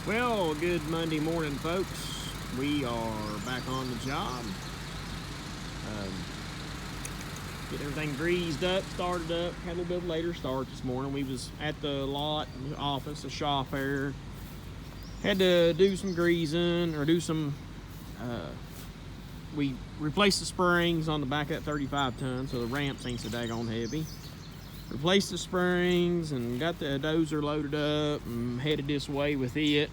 Well, good Monday morning, folks. We are back on the job. Get everything greased up, started up. Had a little bit of a later start this morning. We was at the lot, the office, the shop there. Had to do some greasing or do some, we replaced the springs on the back of that 35 ton, so the ramps ain't so daggone heavy. Replaced the springs and got the dozer loaded up and headed this way with it.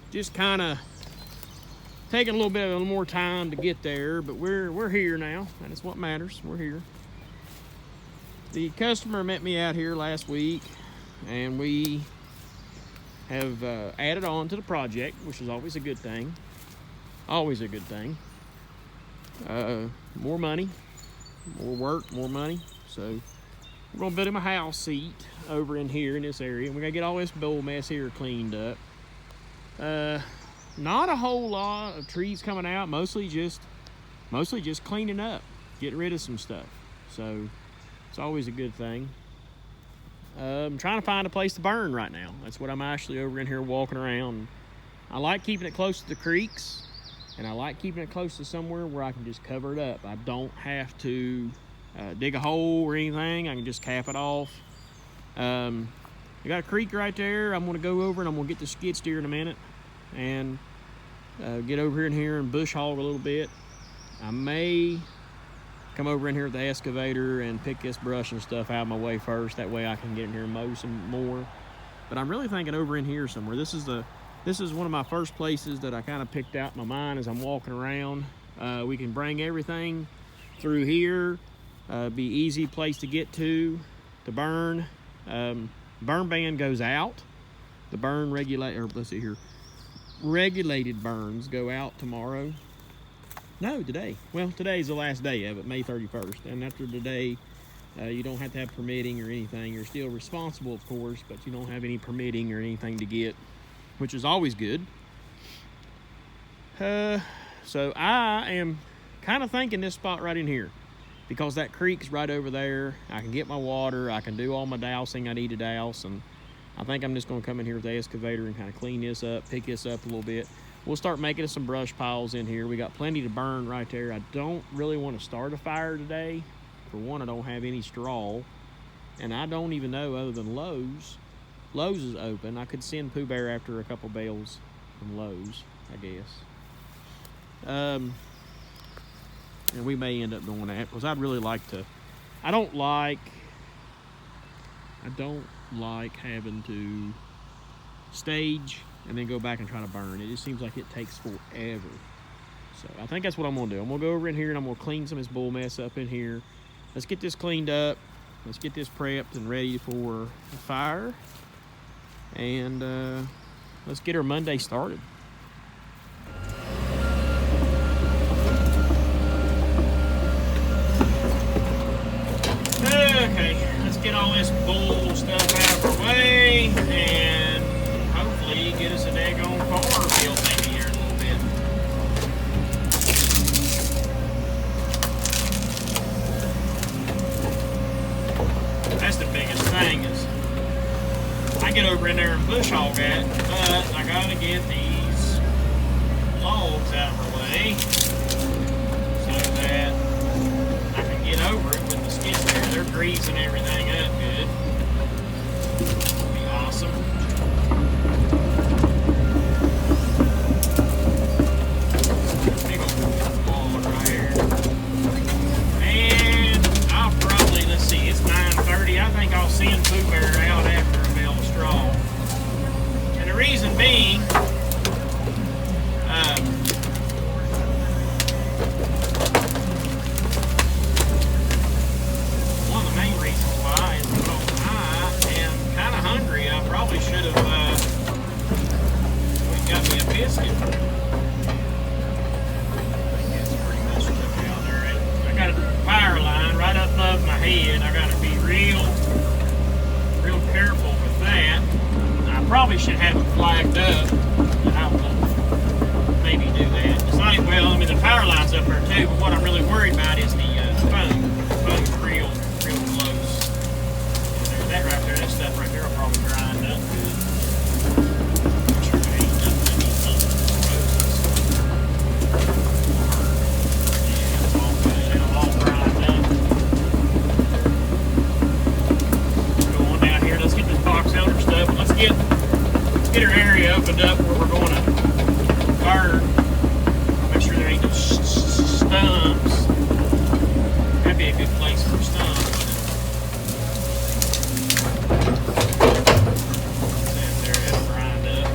Just kind of taking a little more time to get there, but we're here now, and it's what matters. We're here. The customer met me out here last week, and we have added on to the project, which is always a good thing. Always a good thing. More money. More work, more money. So we're gonna build him a house seat over in here in this area. We're gonna get all this bull mess here cleaned up. Not a whole lot of trees coming out, mostly just cleaning up, getting rid of some stuff. So it's always a good thing. I'm trying to find a place to burn right now. That's what I'm actually over in here walking around. I like keeping it close to the creeks. And I like keeping it close to somewhere where I can just cover it up. I don't have to dig a hole or anything. I can just cap it off. I got a creek right there. I'm gonna go over and I'm gonna get the skid steer in a minute and get over in here and bush hog a little bit. I may come over in here with the excavator and pick this brush and stuff out of my way first. That way I can get in here and mow some more. But I'm really thinking over in here somewhere. This is one of my first places that I kind of picked out in my mind as I'm walking around. We can bring everything through here. Be easy place to get to burn. Burn ban goes out. The burn regulated burns go out tomorrow. No, today. Well, today's the last day of it, May 31st. And after today, you don't have to have permitting or anything. You're still responsible, of course, but you don't have any permitting or anything to get, which is always good. So I am kind of thinking this spot right in here, because that creek's right over there. I can get my water. I can do all my dousing I need to douse, and I think I'm just going to come in here with the excavator and kind of clean this up, pick this up a little bit. We'll start making some brush piles in here. We got plenty to burn right there. I don't really want to start a fire today. For one, I don't have any straw, and I don't even know, other than Lowe's is open. I could send Pooh Bear after a couple bales from Lowe's, I guess. And we may end up doing that, because I'd really like to. I don't like having to stage and then go back and try to burn. It just seems like it takes forever. So I think that's what I'm gonna do. I'm gonna go over in here and I'm gonna clean some of this bull mess up in here. Let's get this cleaned up. Let's get this prepped and ready for the fire. And let's get our Monday started. Okay, let's get all this bull stuff out of our way and hopefully get us a daggone car built maybe here in a little bit. That's the biggest thing, is I get over in there and bush hog that, but I gotta get these logs out of the way so that I can get over it with the skid steer. They're greasing everything up good. That'll be awesome. Big old log right here. And I'll probably, let's see, it's 9:30. I think I'll send Pooh Bear out after a bale of straw. And the reason being, one of the main reasons why is because I am kind of hungry. I probably should have got me a biscuit. That's pretty much stuff out there. I got a fire line right up above my head. I got to be real careful with that. I probably should have it flagged up. I will maybe do that. It's not even, well, I mean, the power line's up there too, but what I'm really worried about is the foam. The foam's real close. That right there, that stuff right there will probably grind up good. get our area opened up where we're going to burn. Make sure there ain't no stumps. That'd be a good place for stumps. It'll grind up.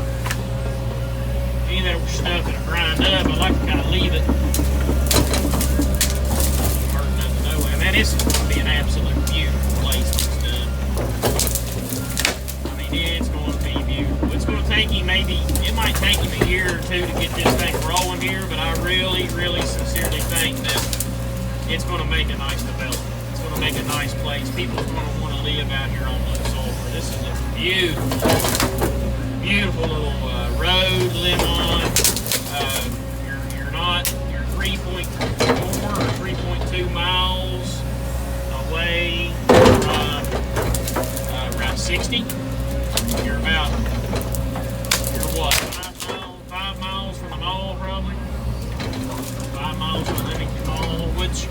Any of that stuff that'll grind up, I like to kind of leave it. This is going to be an absolute beautiful place when it's done. I mean, it's going to be beautiful. It's going to take you it might take you a year or two to get this thing rolling here, but I really, really sincerely think that it's going to make a nice development. It's going to make a nice place. People are going to want to live out here on the sulfur. This is a beautiful, beautiful little road to live on. You're 3.4 or 3.2 miles away from Route 60. You're what, 5 miles from the mall probably? 5 miles from the Huntington Mall, which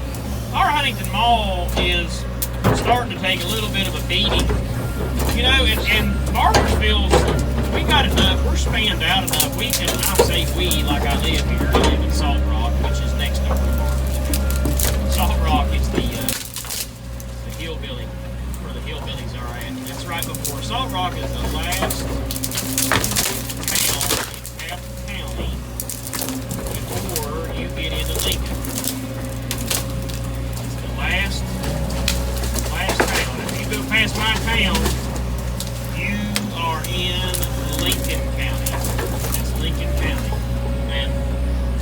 our Huntington Mall is starting to take a little bit of a beating. You know, and Barbersville's, we got enough, we're spanned out enough. We can, I say we, like I live here, I live in Salt Rock, which is next door to Barbersville. Salt Rock is the hillbilly, where the hillbillies are at. And it's right before. Salt Rock is the last town in Taft County before you get into Lincoln. It's the last town. If you go past my town, you are in Lincoln County. It's Lincoln County. And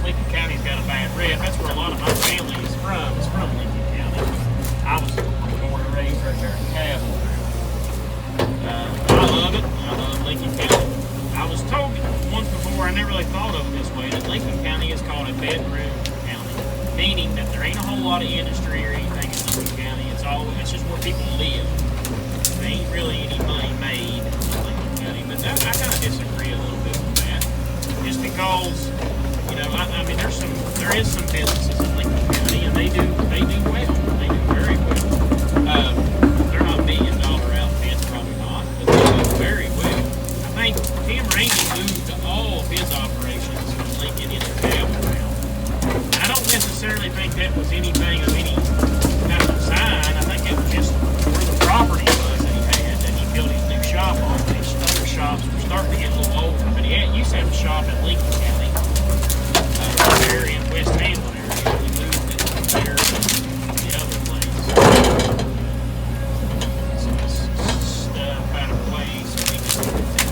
Lincoln County's got a bad rep. That's where a lot of my family is from. It's from Lincoln County. I was born and raised right there in Cabell. I love it. I love Lincoln County. I was told once before, I never really thought of it this way, that Lincoln County is called a bedroom county, meaning that there ain't a whole lot of industry or anything in Lincoln County. It's just where people live. There ain't really any money made in Lincoln County, but I kind of disagree a little bit with that. Just because, you know, I mean, there is some businesses in Lincoln County, and they do well. They do very well. They're not $1 million outfits, probably not, but they do very well. I think Tim Rainey moved all of his operations from Lincoln into Cabell now. I don't necessarily think that was anything of any kind of design. I think it was just where the property was that he had, that he built his new shop on. These other shops were starting to get a little older, but he used to have a shop in Lincoln County, there in West Hamlin area. He moved it from there to the other place. Some stuff out of place so we can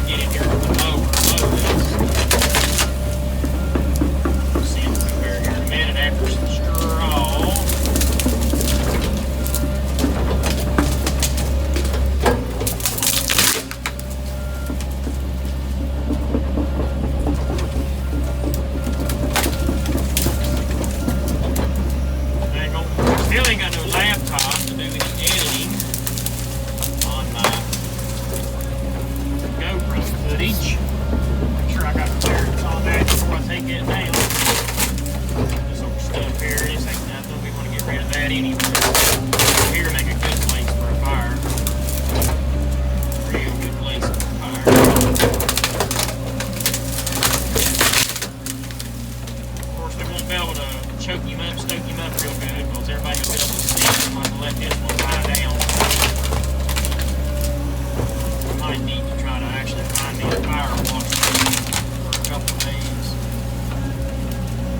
get in here with the mower. See him through here in a minute after some straw. Still ain't got no laptop to do any editing on my GoPro footage. Make sure I got clearance on that before I take it down. This old stuff here, this ain't nothing. We want to get rid of that anyway. Here, make a good place for a fire. Real good place for a fire. Of course, they won't be able to choke him up, stoke him up real good, because everybody will be able to see him. I'm going to let this one lie down. I might need to try to actually find me a fire wash for a couple of days.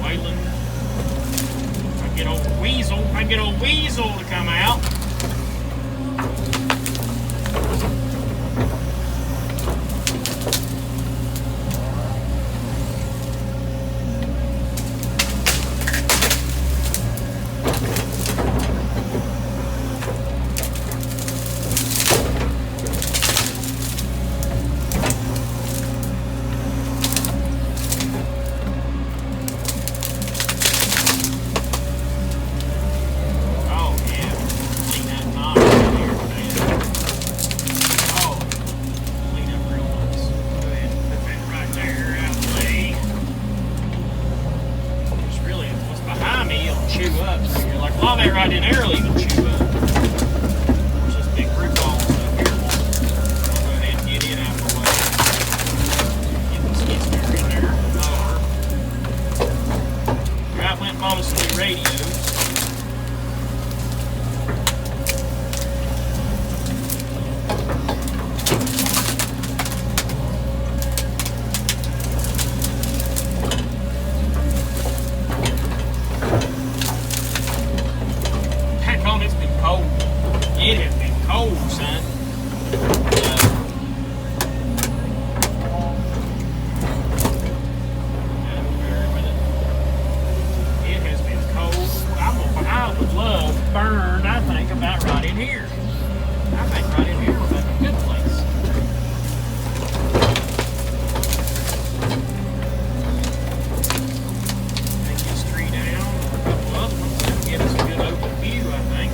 Waylon, I get old Weasel to kind it has been cold, son. It has been cold. I would love burned, I think, about right in here. I think right in here was a good place. Take this tree down, a couple other ones, that'll give us a good open view, I think.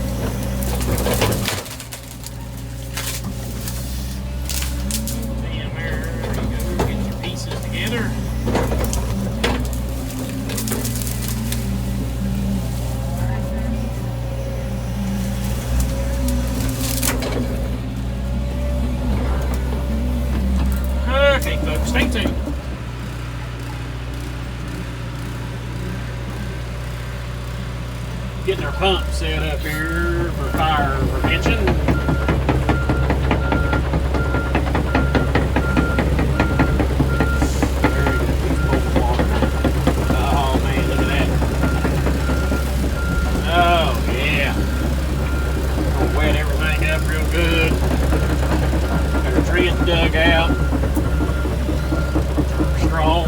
Damn, there you go, get your pieces together. Okay, folks, stay tuned. Getting our pump set up here for fire prevention. Oh man, look at that. Oh yeah. Gonna wet everything up real good. Got our trench dug out. Strong.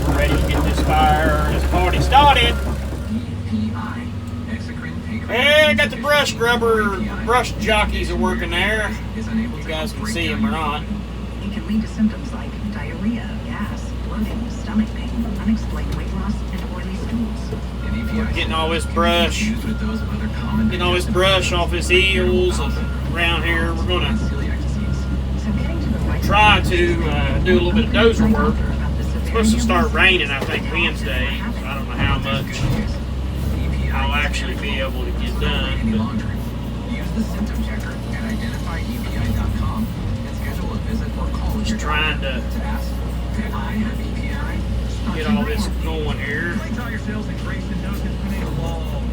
We're ready to get this fire, this party started. Hey, I got the brush scrubber, brush jockeys are working there. You guys can see them or not. It can lead to symptoms like diarrhea, gas, bloating, stomach pain, unexplained weight loss, and oily stools. We're getting all this brush, off his heels and around here. We're gonna try to do a little bit of dozer work. It's supposed to start raining, I think, Wednesday. I don't know how much I'll actually be able to get done. Use the symptom checker at identifyepi.com and schedule a visit or call Just trying to get all this going here.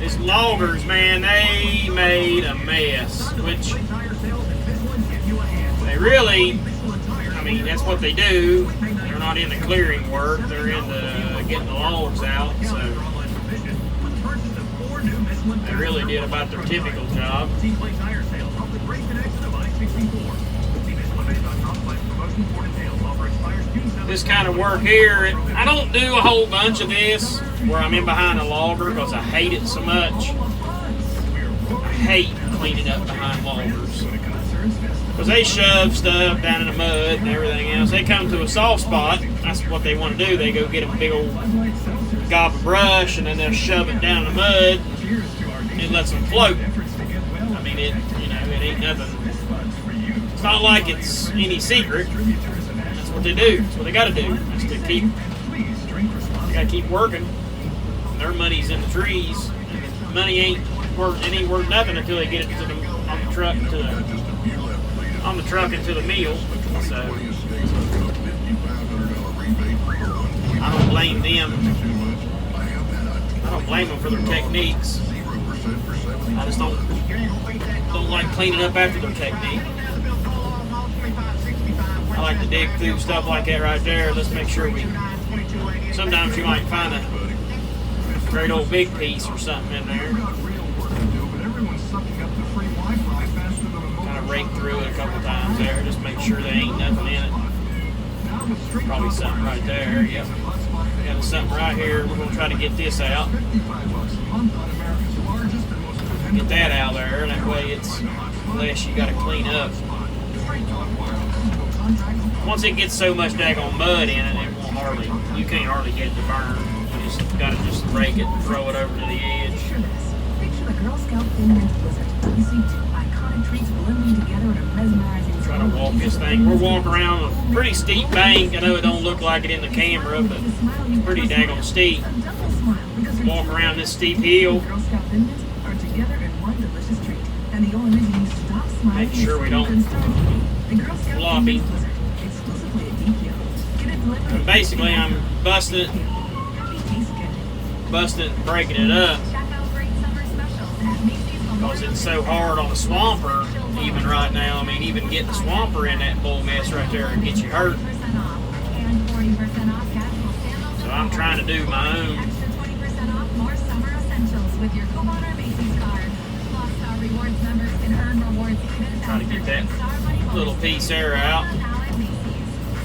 These loggers, man, they made a mess, which they really, I mean, that's what they do. They're not into clearing work, they're into getting the logs out, so they really did about their typical job. This kind of work here, I don't do a whole bunch of this where I'm in behind a logger because I hate it so much. I hate cleaning up behind loggers because they shove stuff down in the mud and everything else. They come to a soft spot, that's what they want to do. They go get a big old gob of brush and then they'll shove it down in the mud and it lets them float. I mean, it ain't nothing. It's not like it's any secret. That's what they do. That's what they got to do. Is to keep. They got to keep working. Their money's in the trees. Money ain't worth nothing until they get it to the on the truck and to the mill. So I don't blame them. I don't blame them for their techniques. I just don't like cleaning up after their technique. I like to dig through stuff like that right there. Let's make sure sometimes you might find a great old big piece or something in there. Kind of rake through it a couple times there. Just make sure there ain't nothing in it. Probably something right there. Yep. Got something right here. We're going to try to get this out. Get that out of there. That way it's less you got to clean up. Once it gets so much daggone mud in it, you can't hardly get it to burn. You just got to just rake it and throw it over to the edge. Picture the Girl Scout Thin Mint Blizzard. You see two iconic treats blending together in a mesmerizing. Try to walk this thing. We're walking around a pretty steep bank. I know it don't look like it in the camera, but it's pretty daggone steep. Walk around this steep hill. Girl Scout Thin Mints are together in one delicious treat. And the only reason you stop smiling Make sure we don't floppy. And basically, I'm busting it, breaking it up because it's so hard on the swamper even right now. I mean, even getting the swamper in that bull mess right there and get you hurt. So I'm trying to do my own. earn rewards even Trying to faster. get that Star Money bonus little piece there out. now at Macy's.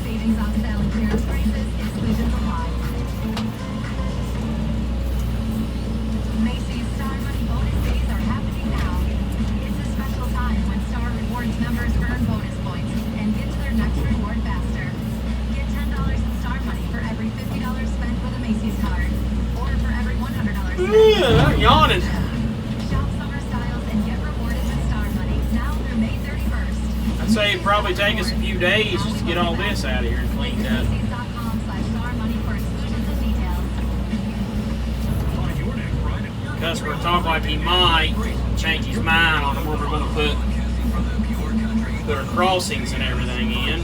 Savings on valid clearance prices, exclusions apply. Macy's Star Money bonus days are happening now. It's a special time when Star Rewards members earn bonus points and get to their next reward faster. Get $10 in Star Money for every $50 spent with a Macy's card, or for every $100 spent. I'm yawning. Shop summer styles and get rewarded with Star Money now through May 31st. I'd say it'd probably take us a few days just to get all this out of here and cleaned up. Macy's.com/starmoney for exclusions and details. Customer talked like he might change his mind on where we're going to put our crossings and everything in.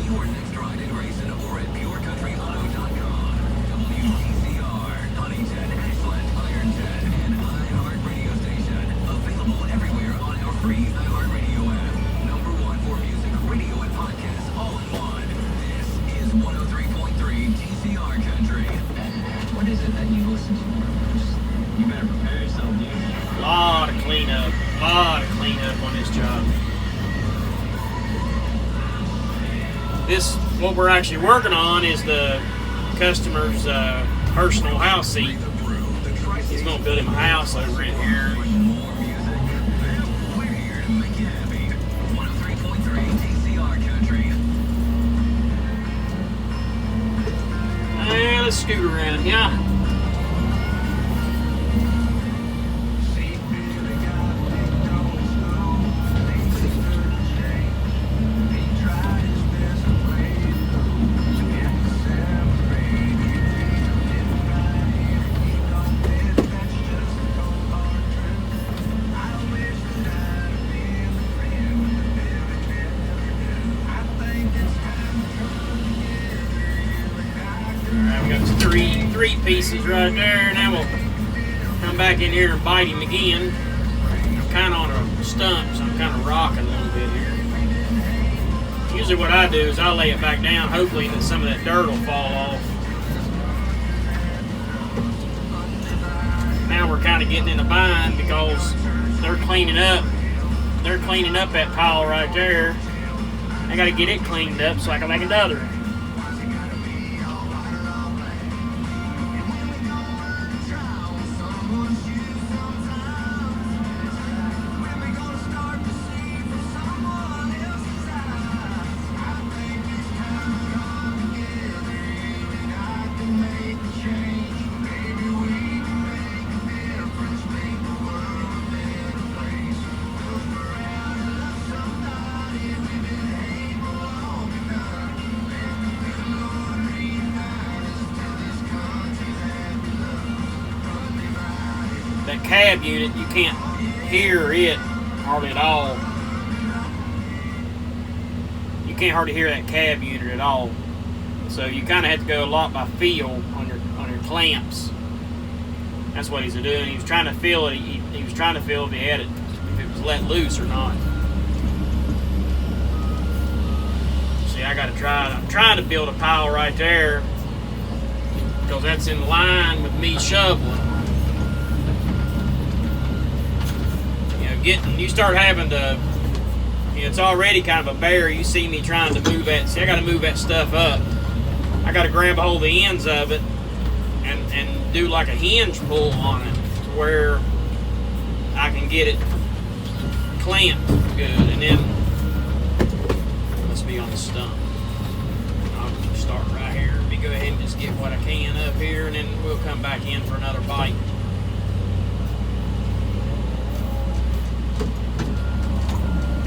What is it that you listen to, Grapples? You better prepare yourself, dude. Lot of cleanup on this job. What we're actually working on is the customer's personal house seat. He's going to build him a house over in here. We're here to make you happy. 103.3 TCR Country. And let's scoot around, yeah. Alright, we got three pieces right there. Now we'll come back in here and bite him again. I'm kind of on a stump, so I'm kind of rocking a little bit here. Usually what I do is I lay it back down, hopefully that some of that dirt will fall off. Now we're kind of getting in a bind because they're cleaning up that pile right there. I got to get it cleaned up so I can make another. That cab unit, you can't hear it hardly at all. You can't hardly hear that cab unit at all. So you kind of have to go a lot by feel on your clamps. That's what he's doing. He was trying to feel it. He was trying to feel if he had it, if it was let loose or not. See, I got to try. I'm trying to build a pile right there because that's in line with me shoveling. You start having to, it's already kind of a bear. You see me trying to move that. See, I got to move that stuff up. I got to grab a hold of the ends of it and do like a hinge pull on it to where I can get it clamped good. And then let's be on the stump. I'll start right here. Let me go ahead and just get what I can up here, and then we'll come back in for another bite.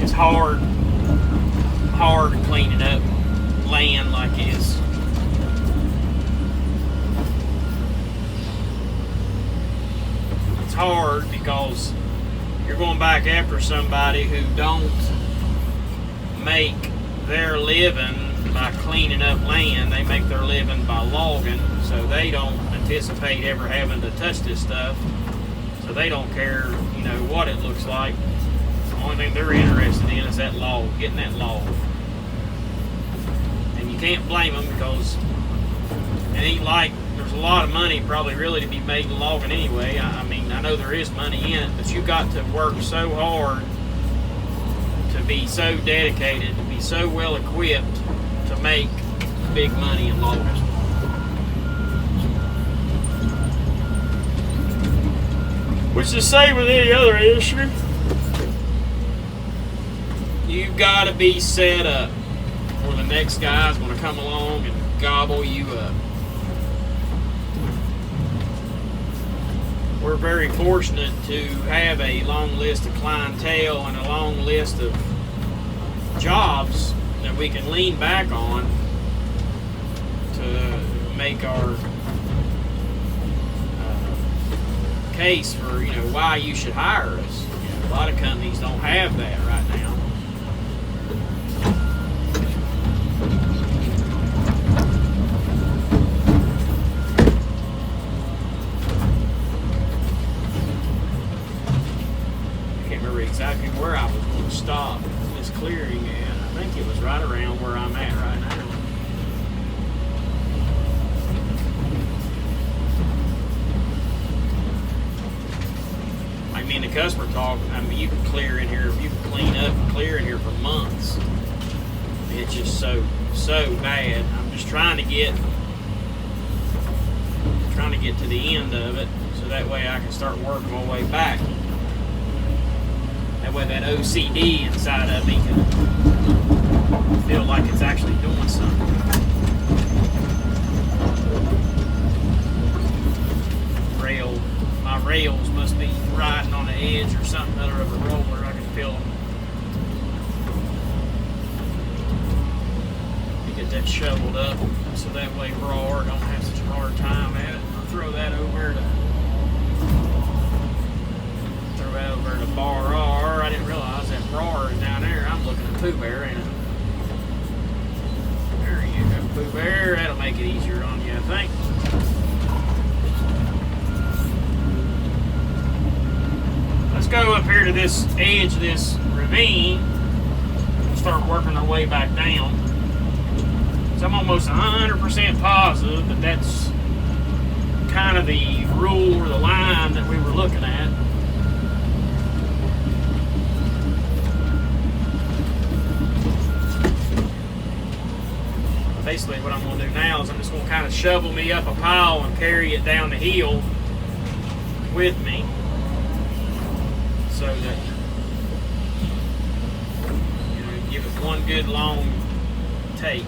It's hard cleaning up land like this. It's hard because you're going back after somebody who don't make their living by cleaning up land. They make their living by logging, so they don't anticipate ever having to touch this stuff. So they don't care, what it looks like. The only thing they're interested in is that log, getting that log. And you can't blame them because it ain't like there's a lot of money probably really to be made in logging anyway. I mean, I know there is money in it, but you got to work so hard be so dedicated, to be so well equipped to make big money in logging. Which is the same with any other industry. You've got to be set up, or the next guy's going to come along and gobble you up. We're very fortunate to have a long list of clientele and a long list of jobs that we can lean back on to make our case for, you know, why you should hire us. You know, a lot of companies don't have that right now. I can't remember exactly where I was going to stop this clearing at. I think it was right around where I'm at right now. Me and the customer talk. I mean, you can clear in here, you can clean up and clear in here for months. It's just so bad. I'm just trying to get to the end of it, so that way I can start working my way back. That way that OCD inside of me can feel like it's actually doing something. My rails must be riding on the edge or something other of a roller. I can feel them. You get that shoveled up so that way raw don't have such a hard time at it. I'll throw that over to bar R. I didn't realize that bar is down there. I'm looking at Pooh Bear, ain't it? There you go, Pooh Bear. That'll make it easier on you, I think. Let's go up here to this edge of this ravine and start working our way back down. So I'm almost 100% positive that that's kind of the rule or the line that we were looking at. Basically what I'm going to do now is I'm just going to kind of shovel me up a pile and carry it down the hill with me. So that, you know, give it one good long take.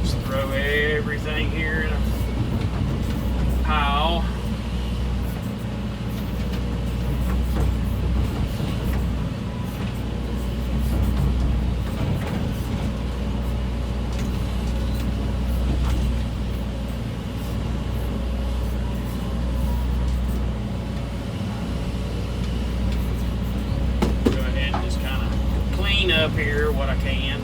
Just throw everything here in a pile. Up here what I can.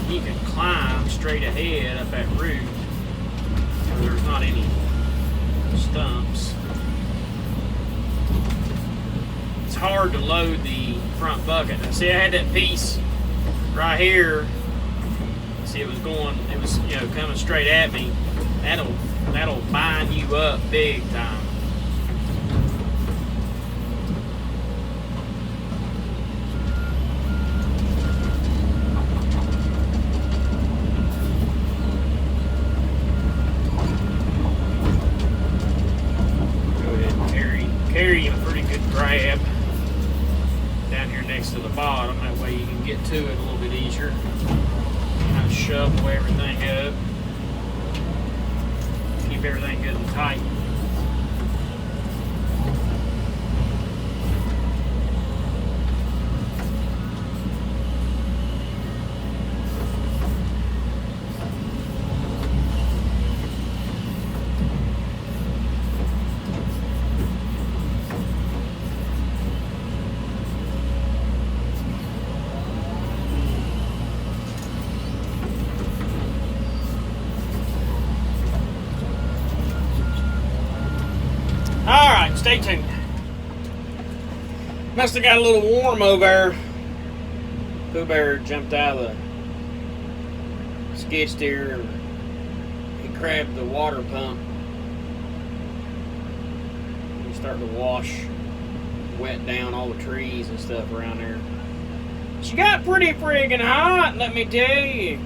You can climb straight ahead up that root where there's not any stumps. It's hard to load the front bucket. Now see, I had that piece right here. See, it was you know, coming straight at me. That'll bind you up big time. Carry him a pretty good grab down here next to the bottom. That way you can get to it a little bit easier. Kind of shovel everything up. Keep everything good and tight. stay tuned. Must have got a little warm over there. Pooh Bear jumped out of the skid steer and he grabbed the water pump. He's starting to wash, wet down all the trees and stuff around there. She got pretty friggin' hot, let me tell you.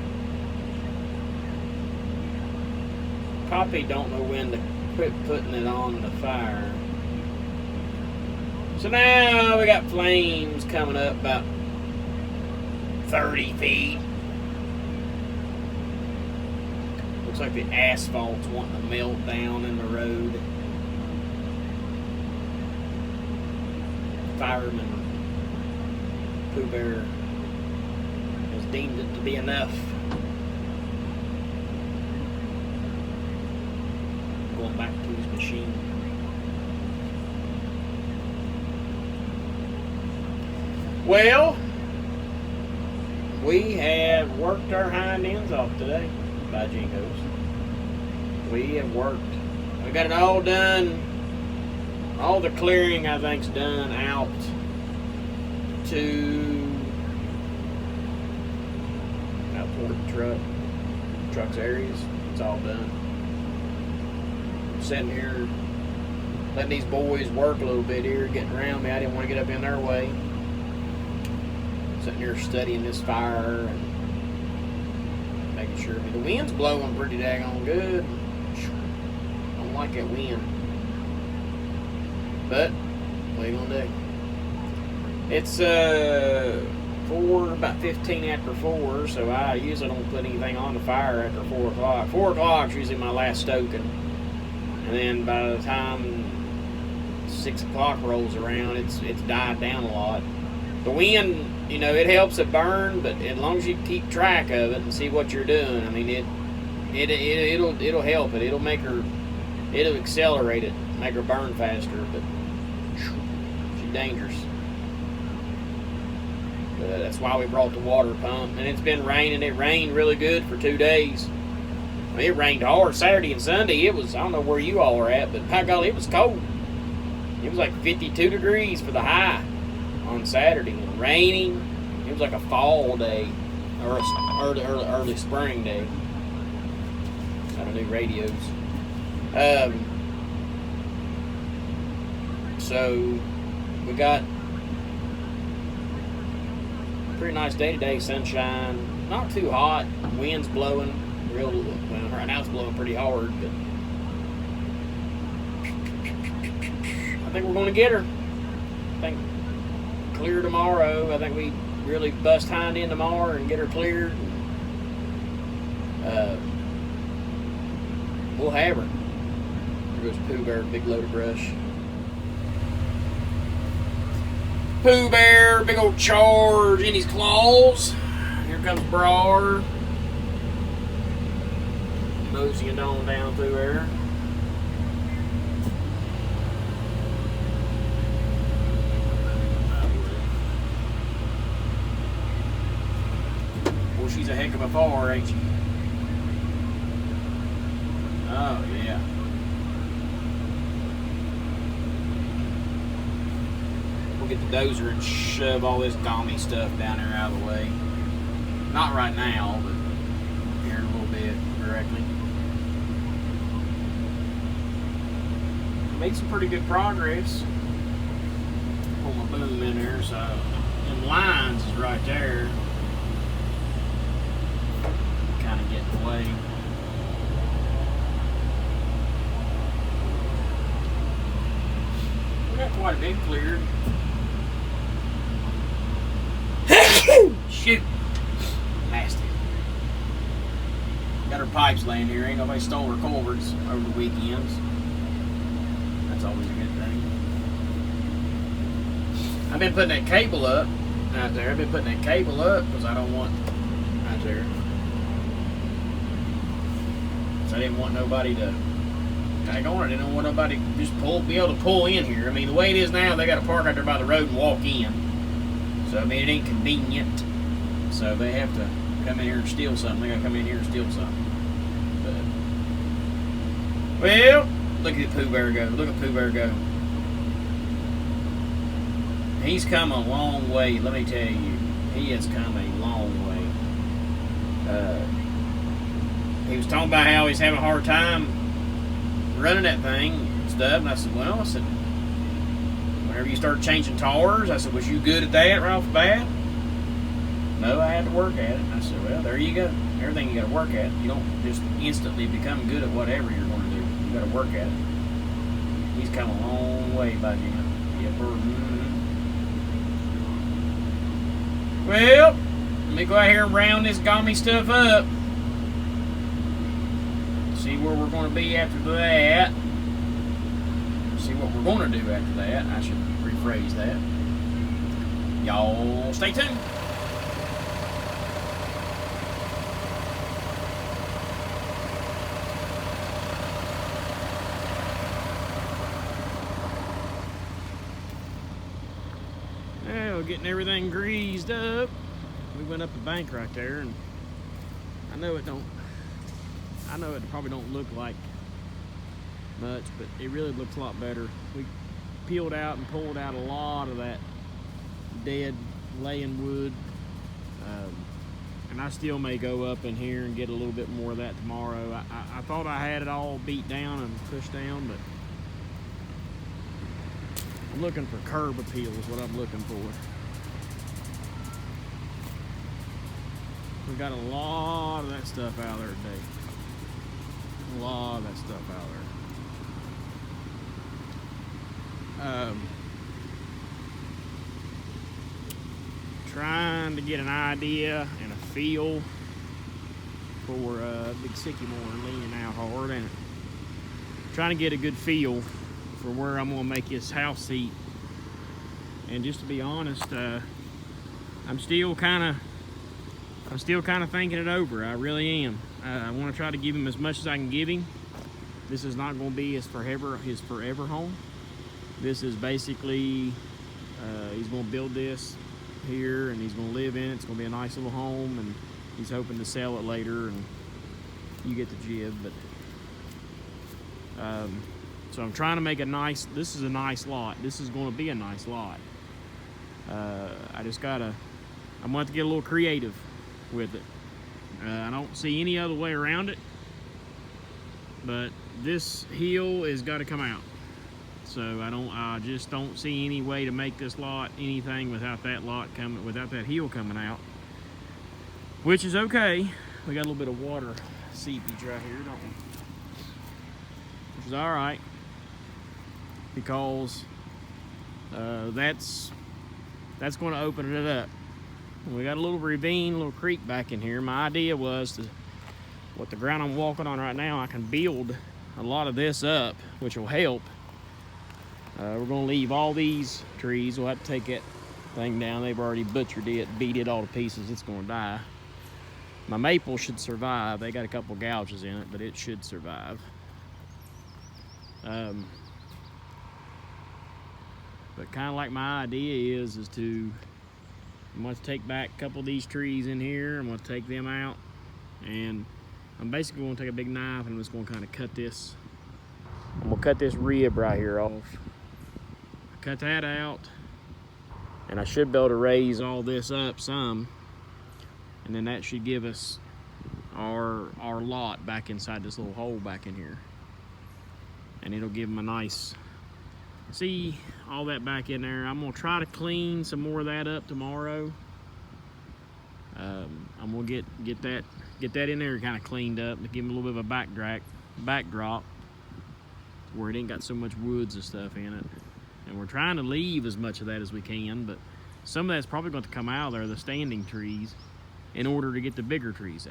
Poppy don't know when to quit putting it on the fire. So now we got flames coming up about 30 feet. Looks like the asphalt's wanting to melt down in the road. Fireman Pooh Bear has deemed it to be enough. Going back to his machine. Well, we have worked our hind ends off today by Jinkos. We have worked. We got it all done. All the clearing, I think, is done out toward the truck's areas. It's all done. I'm sitting here letting these boys work a little bit here, getting around me. I didn't want to get up in their way. Sitting here studying this fire and making sure. The wind's blowing pretty daggone good. I don't like that wind. But what are you gonna do? It's about 15 after 4, so I usually don't put anything on the fire after 4 o'clock. 4 o'clock is usually my last stoking. And then by the time 6 o'clock rolls around, it's died down a lot. The wind, you know, it helps it burn, but as long as you keep track of it and see what you're doing, I mean, it'll help it. It'll accelerate it, make her burn faster, but she's dangerous. That's why we brought the water pump. And it's been raining. It rained really good for 2 days. I mean, it rained hard Saturday and Sunday. It was, I don't know where you all are at, but by golly, it was cold. It was like 52 degrees for the high on Saturday, and raining. It was like a fall day or a early spring day. Got new radios. So we got a pretty nice day today. Sunshine, not too hot. Wind's blowing well, right now it's blowing pretty hard, but I think we're going to get her. I think clear tomorrow. I think we really bust hind in tomorrow and get her cleared. We'll have her. There goes Pooh Bear, big load of brush. Pooh Bear, big old charge in his claws. Here comes Brawler. Moseying on down through there. Well, she's a heck of a far, ain't she? Oh, yeah. We'll get the dozer and shove all this dommy stuff down there out of the way. Not right now, but here in a little bit, directly. Made some pretty good progress. Pull my boom in there, so them lines is right there. Kind of getting away. We got quite a bit cleared. Shoot! Nasty. Got her pipes laying here. Ain't nobody stole her culverts over the weekends. That's always a good thing. I've been putting that cable up out there. I've been putting that cable up because I don't want out there. So I didn't want nobody to tag on it. I didn't want nobody to just be able to pull in here. I mean, the way it is now, they got to park out there by the road and walk in. So, I mean, it ain't convenient. So they have to come in here and steal something. They got to come in here and steal something. But, well, look at Pooh Bear go. Look at Pooh Bear go. he's come a long way. Let me tell you, he has come a long way. He was talking about how he's having a hard time running that thing and stuff. And I said, well, whenever you start changing tires, I said, was you good at that right off the bat? No, I had to work at it. And I said, well, there you go. Everything you got to work at. You don't just instantly become good at whatever you're going to do. You got to work at it. He's come a long way by Jim. Well, let me go out here and round this gummy stuff up. See where we're going to be after that. See what we're going to do after that. I should rephrase that. Y'all stay tuned. Well, getting everything greased up. We went up the bank right there, and I know it probably don't look like much, but it really looks a lot better. We peeled out and pulled out a lot of that dead laying wood, and I still may go up in here and get a little bit more of that tomorrow. I thought I had it all beat down and pushed down, but I'm looking for curb appeal is what I'm looking for. We got a lot of that stuff out there today. A lot of that stuff out there. Trying to get an idea and a feel for big sycamore leaning out hard, and trying to get a good feel for where I'm gonna make this house seat. And just to be honest, I'm still kind of thinking it over. I really am. I want to try to give him as much as I can give him. This is not going to be his forever home. This is basically he's going to build this here and he's going to live in it. It's going to be a nice little home, and he's hoping to sell it later, and you get the jib. But so I'm trying to make this is a nice lot. This is going to be a nice lot. I'm going to have to get a little creative with it. I don't see any other way around it, but this hill has got to come out. So I just don't see any way to make this lot anything without that hill coming out, which is okay. We got a little bit of water seepage right here, don't we? Which is all right, because that's going to open it up. We got a little ravine, a little creek back in here. My idea was what the ground I'm walking on right now, I can build a lot of this up, which will help. We're gonna leave all these trees. We'll have to take that thing down. They've already butchered it, beat it all to pieces. It's gonna die. My maple should survive. They got a couple gouges in it, but it should survive. But kind of like my idea is I'm going to take back a couple of these trees in here. I'm going to take them out, and I'm basically going to take a big knife and I'm just going to kind of cut this. I'm going to cut this rib right here off. Cut that out, and I should be able to raise all this up some, and then that should give us our lot back inside this little hole back in here, and it'll give them a nice. See all that back in there. I'm gonna try to clean some more of that up tomorrow. I'm gonna get that in there kind of cleaned up to give them a little bit of a backdrop where it ain't got so much woods and stuff in it. And we're trying to leave as much of that as we can, but some of that's probably going to come out of there, the standing trees, in order to get the bigger trees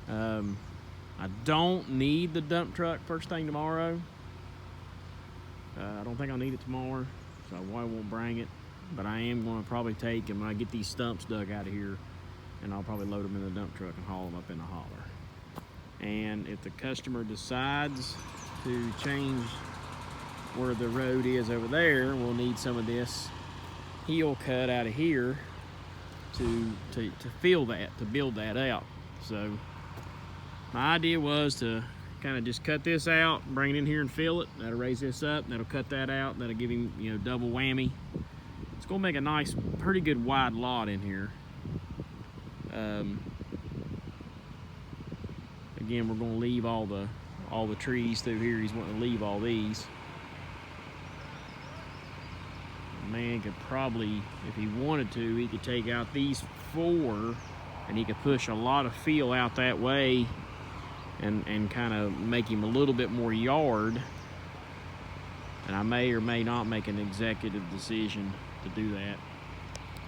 out. I don't need the dump truck first thing tomorrow. I don't think I'll need it tomorrow, so I won't bring it. But I am going to probably take them when I get these stumps dug out of here, and I'll probably load them in the dump truck and haul them up in the holler. And if the customer decides to change where the road is over there, we'll need some of this heel cut out of here to fill that, to build that out. So my idea was to kind of just cut this out, bring it in here and fill it. That'll raise this up, that'll cut that out, that'll give him, you know, double whammy. It's gonna make a nice, pretty good wide lot in here. Again, we're gonna leave all the trees through here. He's wanting to leave all these. Man could probably, if he wanted to, he could take out these 4 and he could push a lot of fill out that way and kind of make him a little bit more yard. And I may or may not make an executive decision to do that.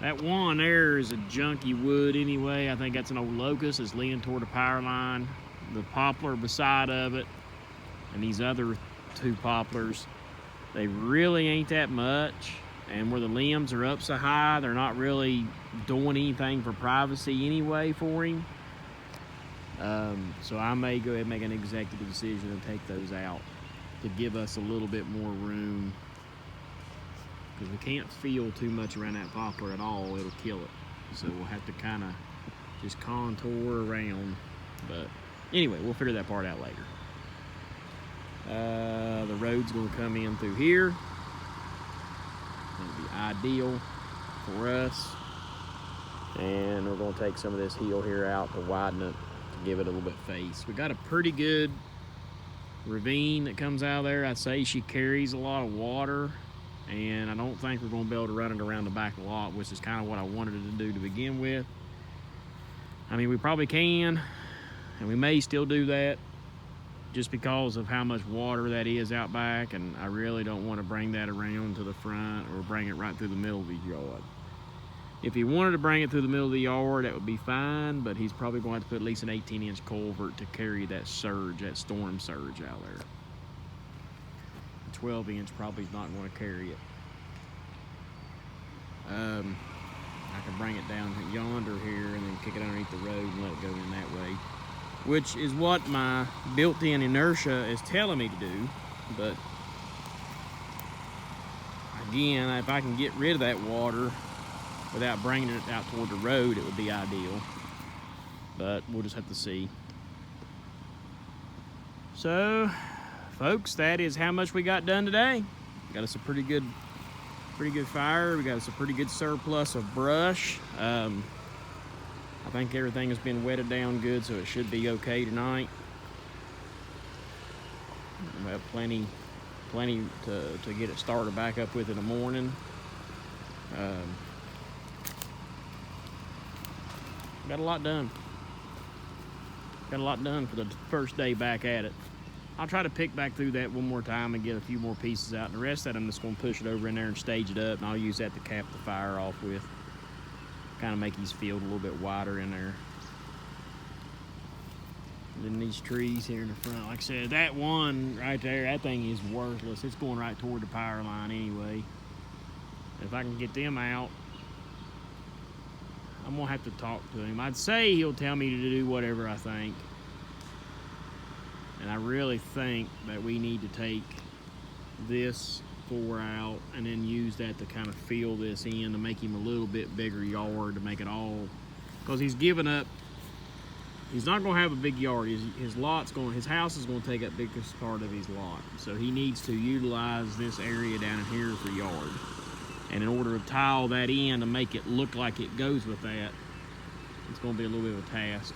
That one there is a junky wood anyway. I think that's an old locust. It's leaning toward the power line. The poplar beside of it and these other 2 poplars, they really ain't that much. And where the limbs are up so high, they're not really doing anything for privacy anyway for him. So I may go ahead and make an executive decision and take those out to give us a little bit more room, because we can't feel too much around that poplar at all. It'll kill it. So we'll have to kind of just contour around. But anyway, we'll figure that part out later. The road's gonna come in through here. It'll be ideal for us. And we're gonna take some of this heel here out to widen it, to give it a little bit of face. We got a pretty good ravine that comes out of there. I'd say she carries a lot of water, and I don't think we're gonna be able to run it around the back of the lot, which is kind of what I wanted to do to begin with. I mean, we probably can, and we may still do that just because of how much water that is out back, and I really don't want to bring that around to the front or bring it right through the middle of his yard. If he wanted to bring it through the middle of the yard, that would be fine, but he's probably going to have to put at least an 18-inch culvert to carry that surge, that storm surge out there. A 12-inch probably is not going to carry it. I can bring it down yonder here and then kick it underneath the road and let it go in that way, which is what my built-in inertia is telling me to do. But again, if I can get rid of that water without bringing it out toward the road, it would be ideal. But we'll just have to see. So, folks, that is how much we got done today. Got us a pretty good fire. We got us a pretty good surplus of brush. I think everything has been wetted down good, so it should be okay tonight. We have plenty to get it started back up with in the morning. Got a lot done. Got a lot done for the first day back at it. I'll try to pick back through that one more time and get a few more pieces out. And the rest of that, I'm just going to push it over in there and stage it up, and I'll use that to cap the fire off with. Kind of make his field a little bit wider in there. And then these trees here in the front, like I said, that one right there, that thing is worthless. It's going right toward the power line anyway. If I can get them out, I'm gonna have to talk to him. I'd say he'll tell me to do whatever I think. And I really think that we need to take this 4 out and then use that to kind of fill this in to make him a little bit bigger yard, to make it all, because he's given up. He's not gonna have a big yard. His house is gonna take up the biggest part of his lot. So he needs to utilize this area down in here for yard. And in order to tile that in to make it look like it goes with that, it's going to be a little bit of a task.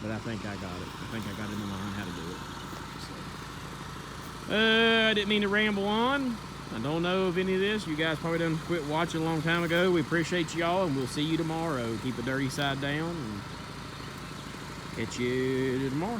But I think I got it. I think I got it in my mind how to do it. So, I didn't mean to ramble on. I don't know of any of this. You guys probably done quit watching a long time ago. We appreciate y'all, and we'll see you tomorrow. Keep the dirty side down, and catch you tomorrow.